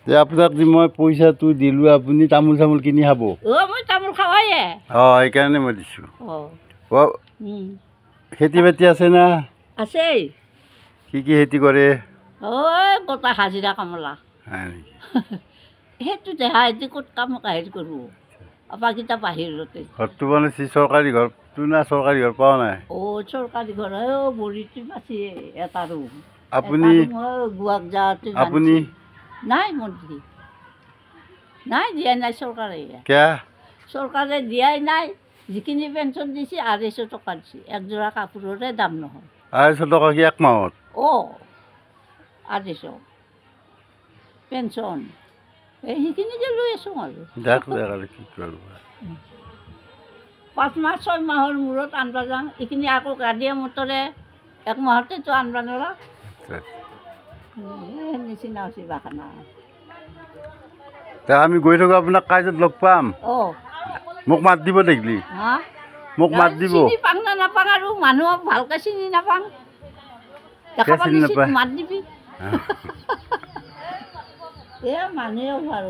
যে আপোনাক যে মই পইচাটো দিলোঁ আপুনি তামোল চামোল কিনি খাব মই তামোল খাওঁয়ে সেইকাৰণে মই দিছোঁ অঁ খেতি বাতি আছে না আছে কি কি খেতি কৰে গোটা হাজিৰা কামলা সেইটো দেহা এটি ক'ত কাম হেৰি কৰোঁ বাকীটা বাহিৰতে ঘৰটো বনাইছে চৰকাৰী ঘৰটো না চৰকাৰী ঘৰ পোৱা নাই চৰকাৰী ঘৰ বৰিটো পাইছে এটা ৰুম আপুনি গুৱাক যাওঁতে আপুনি নাই মন্ত্ৰী নাই দিয়া নাই চৰকাৰে কিয় চৰকাৰে দিয়াই নাই যিখিনি পেঞ্চন দিছে 250 টকা দিছে একযোৰা কাপোৰৰে দাম নহয় 250 টকা কি এক মাহত 250 পেঞ্চন সেইখিনিকে লৈ আছোঁ আৰু কি কৰিব 5 মাহ 6 মাহৰ মূৰত আনবা যাওঁ এইখিনি আকৌ গাড়ীয়ে মটৰে 1 মাহতেতো আনবা নোৱাৰা নিচিনা হৈছে বাখানা আমি গৈ থাকোঁ আপোনাক কাইজত লগ পাম মোক মাত দিব দেখিলি মোক মাত দিব পাং না নাপাং আৰু মানুহক ভালকৈ চিনি নাপাং মাত দিবি মানুহেও ভাল